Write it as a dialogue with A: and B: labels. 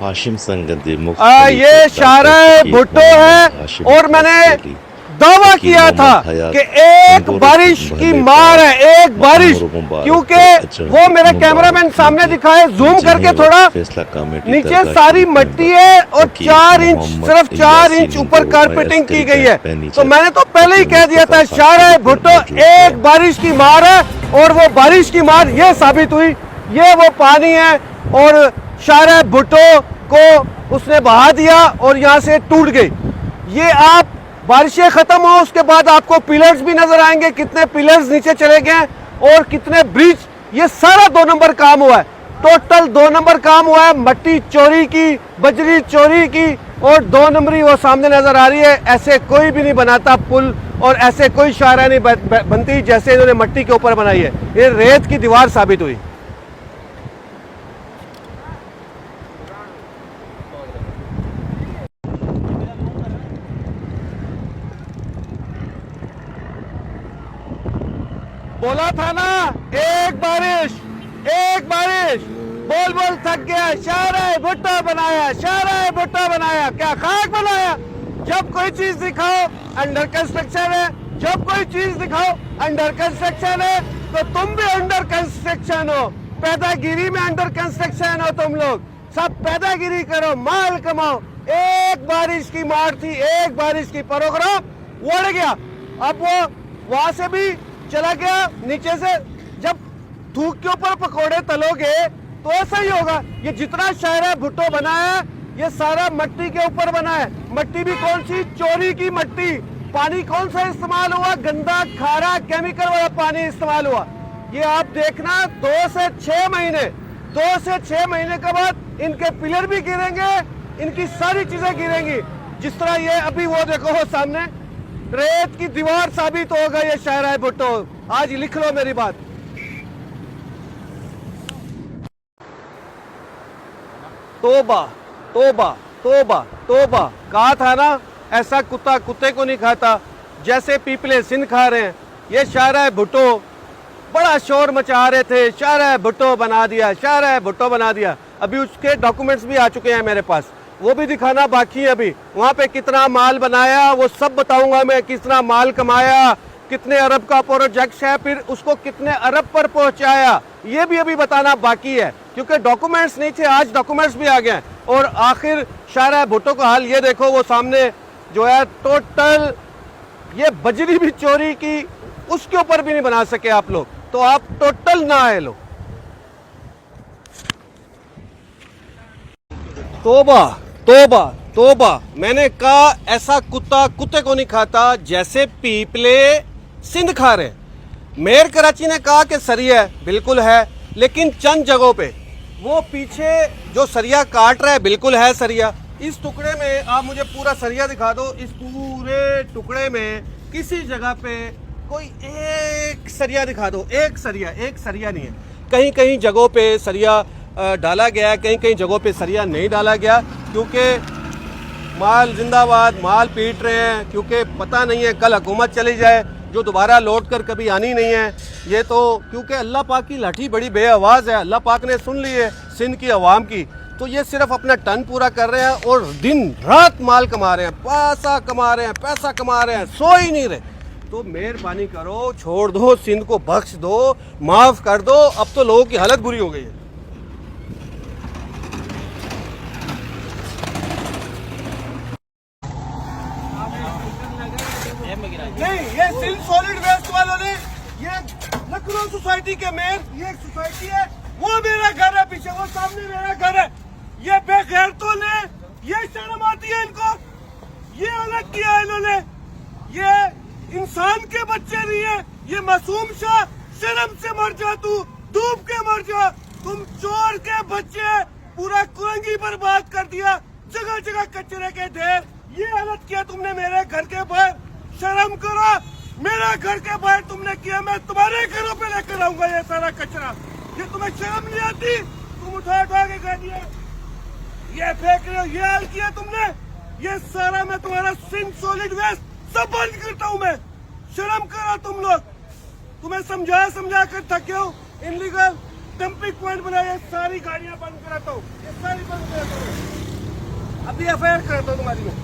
A: हाशिम संगत
B: ये शारा भुट्टो है और मैंने दावा किया था कि एक बारिश की मार है, एक बारिश, क्योंकि वो मेरा कैमरामैन सामने दिखाए जूम करके थोड़ा, नीचे सारी मिट्टी है और 4 इंच, सिर्फ 4 इंच ऊपर कारपेटिंग की गई है। तो मैंने तो पहले ही कह दिया था शारा भुट्टो एक बारिश की मार है, और वो बारिश की मार ये साबित हुई। ये वो पानी है और शारा भुट्टो को उसने बहा दिया और यहाँ से टूट गई। ये आप बारिशें खत्म हो उसके बाद आपको पिलर्स भी नजर आएंगे, कितने पिलर्स नीचे चले गए और कितने ब्रिज। ये सारा 2 नंबर काम हुआ है, टोटल 2 नंबर काम हुआ है। मट्टी चोरी की, बजरी चोरी की और 2 नंबरी वो सामने नजर आ रही है। ऐसे कोई भी नहीं बनाता पुल और ऐसे कोई शारा नहीं बनती जैसे इन्होंने मट्टी के ऊपर बनाई है। ये रेत की दीवार साबित हुई। बोला था ना एक बारिश, एक बारिश, बोल बोल थक गया। शारा भुट्टो बनाया, शारा भुट्टो बनाया, क्या खाक बनाया। जब कोई चीज दिखाओ अंडर कंस्ट्रक्शन है, जब कोई चीज दिखाओ अंडर कंस्ट्रक्शन है, तो तुम भी अंडर कंस्ट्रक्शन हो। पैदागिरी में अंडर कंस्ट्रक्शन हो तुम लोग। सब पैदागिरी करो, माल कमाओ। एक बारिश की मार थी, एक बारिश की, प्रोग्राम उड़ गया। अब वो वहां से भी चला गया नीचे से। जब धूप के ऊपर पकोड़े तलोगे तो ऐसा ही होगा। ये जितना शारा भुट्टो बना है ये सारा मिट्टी के ऊपर बना है। मिट्टी भी कौन सी? चोरी की मिट्टी। पानी कौन सा इस्तेमाल हुआ? गंदा, खारा, केमिकल वाला पानी इस्तेमाल हुआ। ये आप देखना 2 से 6 महीने, 2 से 6 महीने के बाद इनके पिलर भी गिरेंगे, इनकी सारी चीजें गिरेंगी। जिस तरह ये अभी वो देखो वो सामने रेत की दीवार साबित होगा ये शारा भुट्टो। आज लिख लो मेरी बात। तोबा तोबा तोबा तोबा। कहा था ना ऐसा कुत्ता कुत्ते को नहीं खाता, जैसे पीपले सिंध खा रहे हैं। ये शारा भुट्टो बड़ा शोर मचा रहे थे, शारा भुट्टो बना दिया, शारा भुट्टो बना दिया। अभी उसके डॉक्यूमेंट्स भी आ चुके हैं मेरे पास, वो भी दिखाना बाकी है। अभी वहां पे कितना माल बनाया वो सब बताऊंगा मैं, कितना माल कमाया, कितने अरब का प्रोजेक्ट है, फिर उसको कितने अरब पर पहुंचाया, ये भी अभी बताना बाकी है। क्योंकि डॉक्यूमेंट्स नहीं थे, आज डॉक्यूमेंट्स भी आ गए। और आखिर शारा भुट्टो का हाल ये देखो, वो सामने जो है टोटल ये बजरी भी चोरी की, उसके ऊपर भी नहीं बना सके आप लोग। तो आप टोटल ना आए लो। तोबा तोबा तोबा। मैंने कहा ऐसा कुत्ता कुत्ते को नहीं खाता जैसे पीपले सिंध खा रहे। मेयर कराची ने कहा कि सरिया है, बिल्कुल है, लेकिन चंद जगहों पे वो पीछे जो सरिया काट रहा है बिल्कुल है सरिया। इस टुकड़े में आप मुझे पूरा सरिया दिखा दो। इस पूरे टुकड़े में किसी जगह पे कोई एक सरिया दिखा दो, एक सरिया नहीं है। कहीं कहीं जगहों पे सरिया डाला गया है, कहीं कहीं जगहों पे सरिया नहीं डाला गया, क्योंकि माल जिंदाबाद, माल पीट रहे हैं। क्योंकि पता नहीं है कल हुकूमत चली जाए जो दोबारा लौट कर कभी आनी नहीं है। ये तो क्योंकि अल्लाह पाक की लाठी बड़ी बेआवाज़ है, अल्लाह पाक ने सुन ली है सिंध की आवाम की। तो ये सिर्फ अपना टन पूरा कर रहे हैं और दिन रात माल कमा रहे हैं, पैसा कमा रहे हैं, पैसा कमा रहे हैं, सो ही नहीं रहे। तो मेहरबानी करो, छोड़ दो, सिंध को बख्श दो, माफ़ कर दो। अब तो लोगों की हालत बुरी हो गई है। नहीं, ये सिंध सॉलिड वेस्ट वालों ने, ये लखनऊ सोसाइटी के मेयर, ये एक सोसाइटी है, वो मेरा घर है पीछे, वो सामने मेरा घर है। ये बेगैरतों ने, ये शर्म आती है इनको, ये अलग किया इन्होंने। ये इंसान के बच्चे नहीं है, ये मासूम शाह, शर्म से मर जा तू, डूब के मर जा। तुम चोर के बच्चे, पूरा कुरंगी बर्बाद कर दिया, जगह जगह कचरे के ढेर। ये हालत किया तुमने मेरे घर के बाहर। शर्म करो, मेरा घर के बाहर तुमने किया, मैं तुम्हारे घरों पे लेकर आऊंगा ये सारा कचरा। ये तुम्हें शर्म नहीं आती? तुम उठा उठा के कर दिया, ये फेंक रहे हो, ये हाल किया तुमने। ये सारा मैं तुम्हारा सिंध सॉलिड वेस्ट सब बंद करता हूँ मैं। शर्म करो तुम लोग। तुम्हें समझा कर थके हो। इनलीगल डंपिंग पॉइंट बनाया, सारी गाड़ियां बंद कराता हूँ, ये सारी बंद कराता हूँ।
A: अभी FIR करता हूँ तुम्हारी मैं।